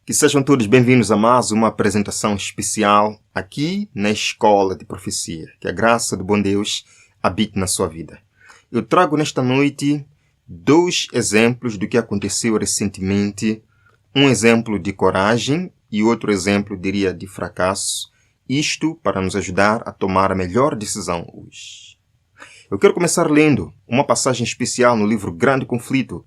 Que sejam todos bem-vindos a mais uma apresentação especial aqui na Escola de Profecia. Que a graça do bom Deus habite na sua vida. Eu trago nesta noite dois exemplos do que aconteceu recentemente. Um exemplo de coragem e outro exemplo, diria, de fracasso. Isto para nos ajudar a tomar a melhor decisão hoje. Eu quero começar lendo uma passagem especial no livro Grande Conflito.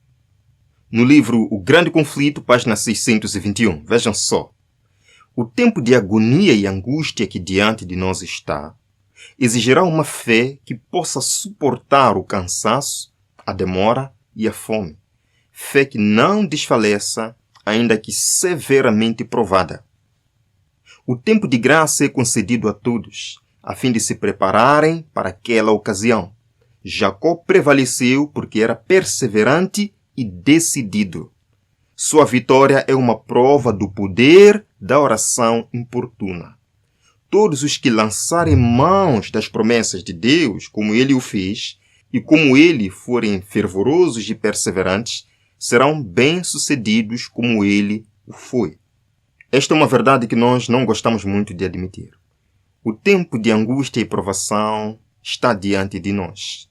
No livro O Grande Conflito, página 621. Vejam só. O tempo de agonia e angústia que diante de nós está exigirá uma fé que possa suportar o cansaço, a demora e a fome. Fé que não desfaleça, ainda que severamente provada. O tempo de graça é concedido a todos, a fim de se prepararem para aquela ocasião. Jacó prevaleceu porque era perseverante e decidido. Sua vitória é uma prova do poder da oração importuna. Todos os que lançarem mãos das promessas de Deus, como ele o fez, e como ele forem fervorosos e perseverantes, serão bem-sucedidos como ele o foi. Esta é uma verdade que nós não gostamos muito de admitir. O tempo de angústia e provação está diante de nós.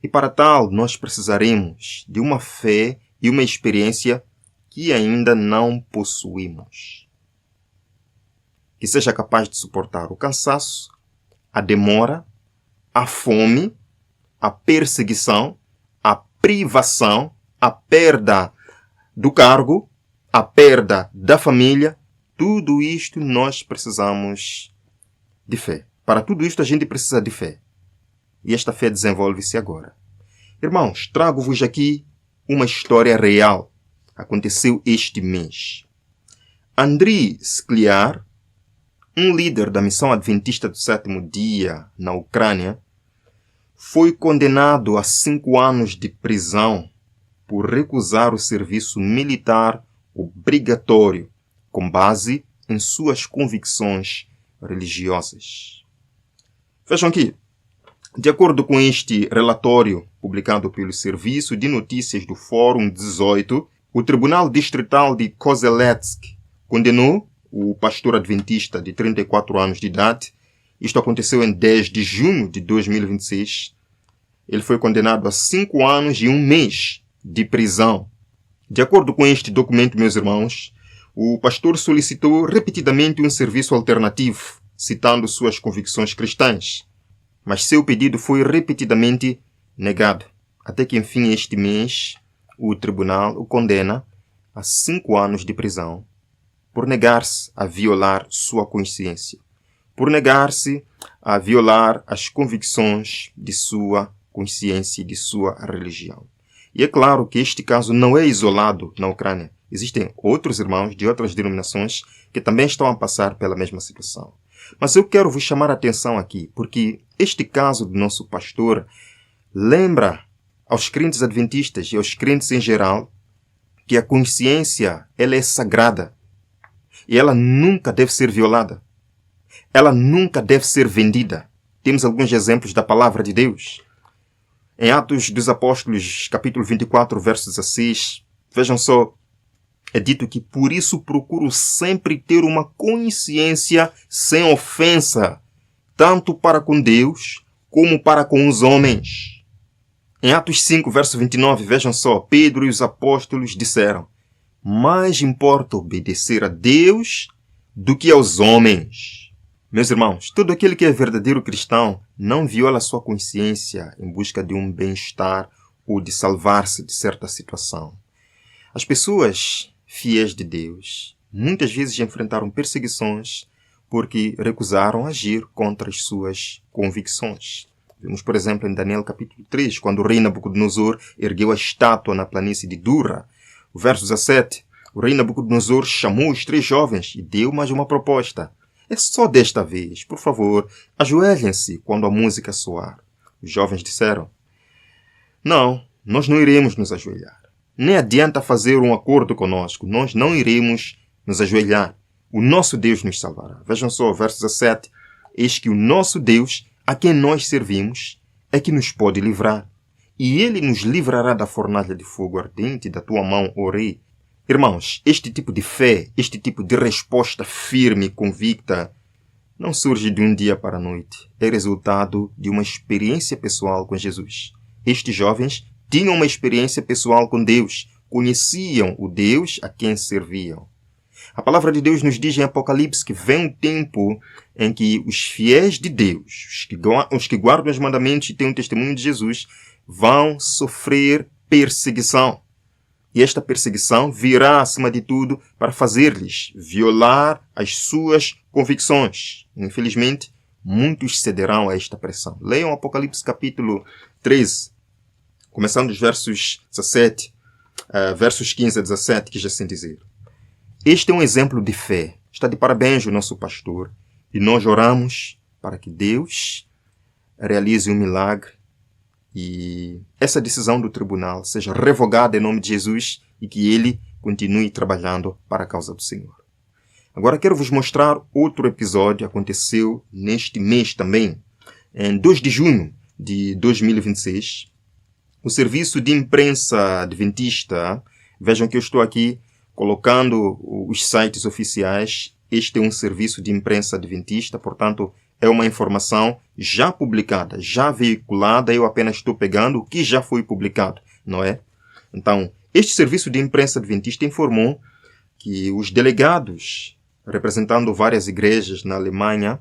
E para tal, nós precisaremos de uma fé e uma experiência que ainda não possuímos. Que seja capaz de suportar o cansaço, a demora, a fome, a perseguição, a privação, a perda do cargo, a perda da família. Tudo isto nós precisamos de fé. Para tudo isto a gente precisa de fé. E esta fé desenvolve-se agora. Irmãos, trago-vos aqui uma história real. Aconteceu este mês. Andriy Skliar, um líder da missão adventista do sétimo dia na Ucrânia, foi condenado a 5 anos de prisão por recusar o serviço militar obrigatório com base em suas convicções religiosas. Vejam aqui. De acordo com este relatório publicado pelo Serviço de Notícias do Fórum 18, o Tribunal Distrital de Kozelets condenou o pastor adventista de 34 anos de idade. Isto aconteceu em 10 de junho de 2026. Ele foi condenado a 5 anos e 1 mês de prisão. De acordo com este documento, meus irmãos, o pastor solicitou repetidamente um serviço alternativo, citando suas convicções cristãs. Mas seu pedido foi repetidamente negado, até que, enfim, este mês, o tribunal o condena a 5 anos de prisão por negar-se a violar sua consciência, por negar-se a violar as convicções de sua consciência e de sua religião. E é claro que este caso não é isolado na Ucrânia. Existem outros irmãos de outras denominações que também estão a passar pela mesma situação. Mas eu quero vos chamar a atenção aqui, porque este caso do nosso pastor lembra aos crentes adventistas e aos crentes em geral que a consciência ela é sagrada e ela nunca deve ser violada. Ela nunca deve ser vendida. Temos alguns exemplos da palavra de Deus. Em Atos dos Apóstolos, capítulo 24, verso 16, vejam só, é dito que por isso procuro sempre ter uma consciência sem ofensa, tanto para com Deus como para com os homens. Em Atos 5, verso 29, vejam só, Pedro e os apóstolos disseram: mais importa obedecer a Deus do que aos homens. Meus irmãos, todo aquele que é verdadeiro cristão não viola sua consciência em busca de um bem-estar ou de salvar-se de certa situação. As pessoas fiéis de Deus muitas vezes enfrentaram perseguições porque recusaram agir contra as suas convicções. Vemos, por exemplo, em Daniel capítulo 3, quando o rei Nabucodonosor ergueu a estátua na planície de Dura. O verso 17, o rei Nabucodonosor chamou os 3 jovens e deu mais uma proposta. É só desta vez, por favor, ajoelhem-se quando a música soar. Os jovens disseram: não, nós não iremos nos ajoelhar. Nem adianta fazer um acordo conosco. Nós não iremos nos ajoelhar. O nosso Deus nos salvará. Vejam só, verso 17. Eis que o nosso Deus, a quem nós servimos, é que nos pode livrar. E ele nos livrará da fornalha de fogo ardente da tua mão, ó rei. Irmãos, este tipo de fé, este tipo de resposta firme e convicta não surge de um dia para a noite. É resultado de uma experiência pessoal com Jesus. Estes jovens tinham uma experiência pessoal com Deus. Conheciam o Deus a quem serviam. A palavra de Deus nos diz em Apocalipse que vem um tempo em que os fiéis de Deus, os que guardam os mandamentos e têm um testemunho de Jesus, vão sofrer perseguição. E esta perseguição virá, acima de tudo, para fazer-lhes violar as suas convicções. Infelizmente, muitos cederão a esta pressão. Leiam Apocalipse capítulo 13, começando os versos 17, versos 15 a 17, que já assim dizer. Este é um exemplo de fé. Está de parabéns o nosso pastor. E nós oramos para que Deus realize um milagre e essa decisão do tribunal seja revogada em nome de Jesus e que ele continue trabalhando para a causa do Senhor. Agora quero vos mostrar outro episódio que aconteceu neste mês também. Em 2 de junho de 2026, o Serviço de Imprensa Adventista, vejam que eu estou aqui colocando os sites oficiais. Este é um serviço de imprensa adventista, portanto, é uma informação já publicada, já veiculada. Eu apenas estou pegando o que já foi publicado, não é? Então, este serviço de imprensa adventista informou que os delegados, representando várias igrejas na Alemanha,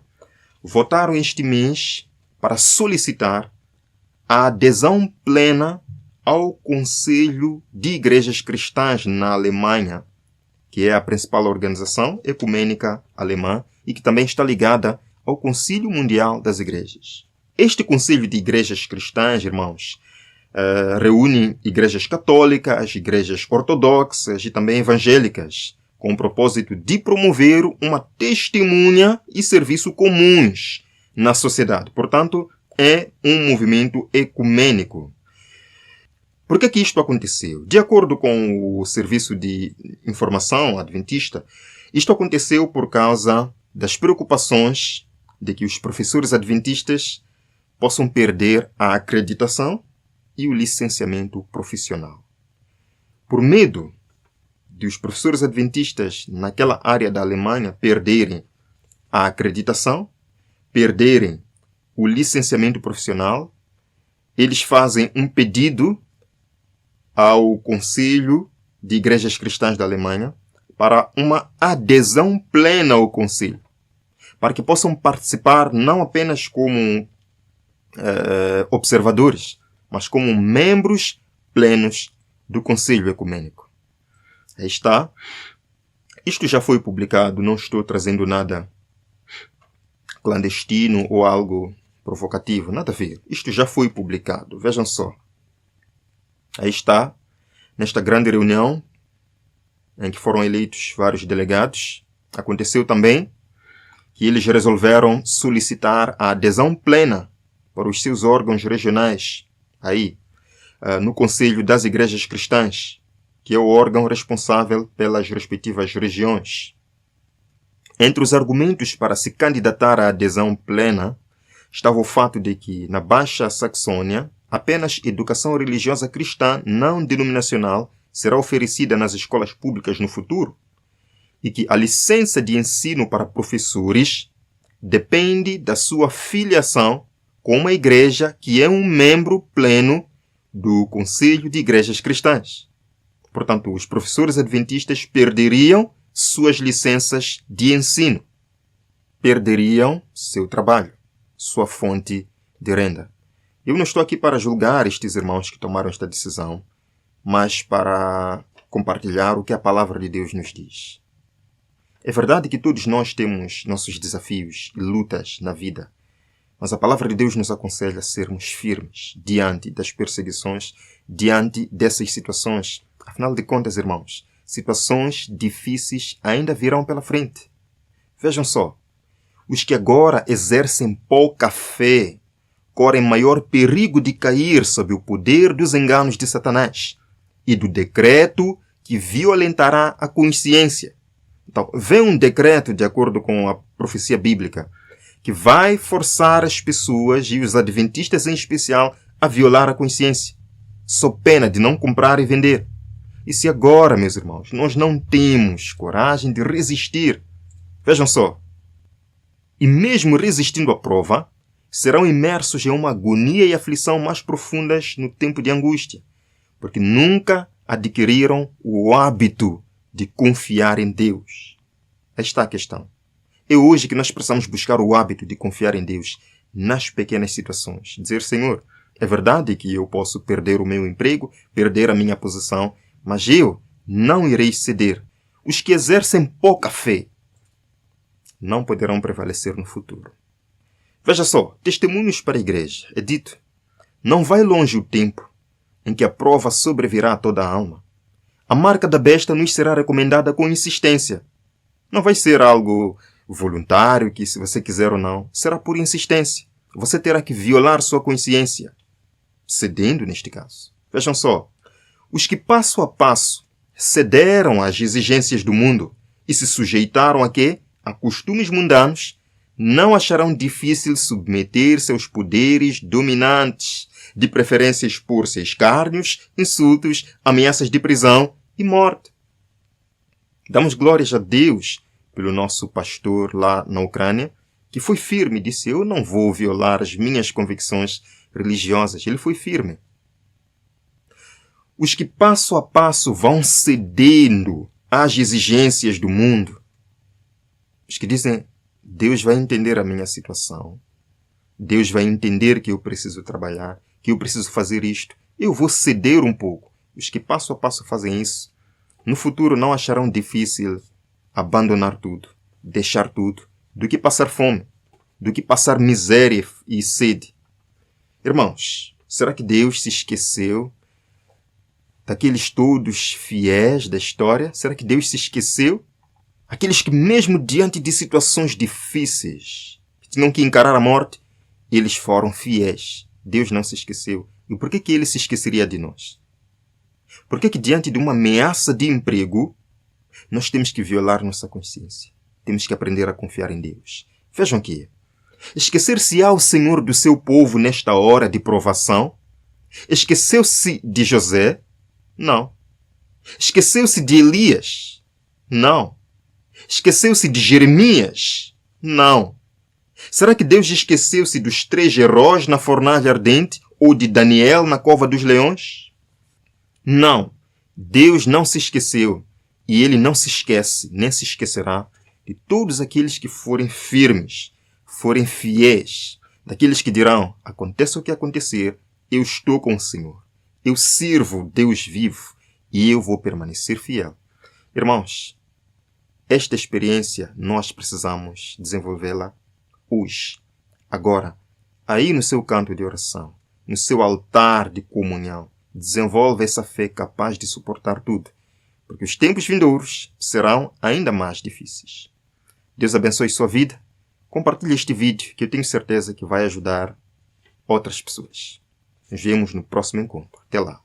votaram este mês para solicitar a adesão plena ao Conselho de Igrejas Cristãs na Alemanha, que é a principal organização ecumênica alemã e que também está ligada ao Concílio Mundial das Igrejas. Este Conselho de Igrejas Cristãs, irmãos, reúne igrejas católicas, igrejas ortodoxas e também evangélicas, com o propósito de promover uma testemunha e serviço comuns na sociedade. Portanto, é um movimento ecumênico. Por que isto aconteceu? De acordo com o Serviço de Informação Adventista, isto aconteceu por causa das preocupações de que os professores adventistas possam perder a acreditação e o licenciamento profissional. Por medo de os professores adventistas naquela área da Alemanha perderem a acreditação, perderem o licenciamento profissional, eles fazem um pedido ao Conselho de Igrejas Cristãs da Alemanha para uma adesão plena ao Conselho, para que possam participar não apenas como observadores, mas como membros plenos do Conselho Ecumênico. Aí está. Isto já foi publicado, não estou trazendo nada clandestino ou algo provocativo, nada a ver. Isto já foi publicado, vejam só. Aí está, nesta grande reunião, em que foram eleitos vários delegados, aconteceu também que eles resolveram solicitar a adesão plena para os seus órgãos regionais, aí, no Conselho das Igrejas Cristãs, que é o órgão responsável pelas respectivas regiões. Entre os argumentos para se candidatar à adesão plena, estava o fato de que, na Baixa Saxônia, apenas educação religiosa cristã não denominacional será oferecida nas escolas públicas no futuro e que a licença de ensino para professores depende da sua filiação com uma igreja que é um membro pleno do Conselho de Igrejas Cristãs. Portanto, os professores adventistas perderiam suas licenças de ensino, perderiam seu trabalho, sua fonte de renda. Eu não estou aqui para julgar estes irmãos que tomaram esta decisão, mas para compartilhar o que a palavra de Deus nos diz. É verdade que todos nós temos nossos desafios e lutas na vida, mas a palavra de Deus nos aconselha a sermos firmes diante das perseguições, diante dessas situações. Afinal de contas, irmãos, situações difíceis ainda virão pela frente. Vejam só, os que agora exercem pouca fé correm maior perigo de cair sob o poder dos enganos de Satanás e do decreto que violentará a consciência. Então, vem um decreto, de acordo com a profecia bíblica, que vai forçar as pessoas, e os adventistas em especial, a violar a consciência, sob pena de não comprar e vender. E se agora, meus irmãos, nós não temos coragem de resistir, vejam só, e mesmo resistindo à prova, serão imersos em uma agonia e aflição mais profundas no tempo de angústia, porque nunca adquiriram o hábito de confiar em Deus. Esta é a questão. É hoje que nós precisamos buscar o hábito de confiar em Deus nas pequenas situações. Dizer, Senhor, é verdade que eu posso perder o meu emprego, perder a minha posição, mas eu não irei ceder. Os que exercem pouca fé não poderão prevalecer no futuro. Veja só, testemunhos para a igreja. É dito, não vai longe o tempo em que a prova sobrevirá a toda a alma. A marca da besta nos será recomendada com insistência. Não vai ser algo voluntário, que se você quiser ou não, será por insistência. Você terá que violar sua consciência, cedendo neste caso. Vejam só, os que passo a passo cederam às exigências do mundo e se sujeitaram a quê? A costumes mundanos, não acharão difícil submeter seus poderes dominantes, de preferência expor-se a escárnios, insultos, ameaças de prisão e morte. Damos glórias a Deus pelo nosso pastor lá na Ucrânia, que foi firme e disse, eu não vou violar as minhas convicções religiosas. Ele foi firme. Os que passo a passo vão cedendo às exigências do mundo, os que dizem, Deus vai entender a minha situação, Deus vai entender que eu preciso trabalhar, que eu preciso fazer isto, eu vou ceder um pouco. Os que passo a passo fazem isso, no futuro não acharão difícil abandonar tudo, deixar tudo, do que passar fome, do que passar miséria e sede. Irmãos, será que Deus se esqueceu daqueles todos fiéis da história? Será que Deus se esqueceu? Aqueles que mesmo diante de situações difíceis, que tinham que encarar a morte, eles foram fiéis. Deus não se esqueceu. E por que Ele se esqueceria de nós? Por que diante de uma ameaça de emprego, nós temos que violar nossa consciência? Temos que aprender a confiar em Deus. Vejam aqui. Esquecer-se-á o Senhor do seu povo nesta hora de provação? Esqueceu-se de José? Não. Esqueceu-se de Elias? Não. Esqueceu-se de Jeremias? Não. Será que Deus esqueceu-se dos 3 heróis na fornalha ardente ou de Daniel na cova dos leões? Não. Deus não se esqueceu e Ele não se esquece, nem se esquecerá de todos aqueles que forem firmes, forem fiéis, daqueles que dirão, aconteça o que acontecer, eu estou com o Senhor. Eu sirvo Deus vivo e eu vou permanecer fiel. Irmãos, esta experiência nós precisamos desenvolvê-la hoje, agora, aí no seu canto de oração, no seu altar de comunhão. Desenvolva essa fé capaz de suportar tudo, porque os tempos vindouros serão ainda mais difíceis. Deus abençoe sua vida. Compartilhe este vídeo que eu tenho certeza que vai ajudar outras pessoas. Nos vemos no próximo encontro. Até lá.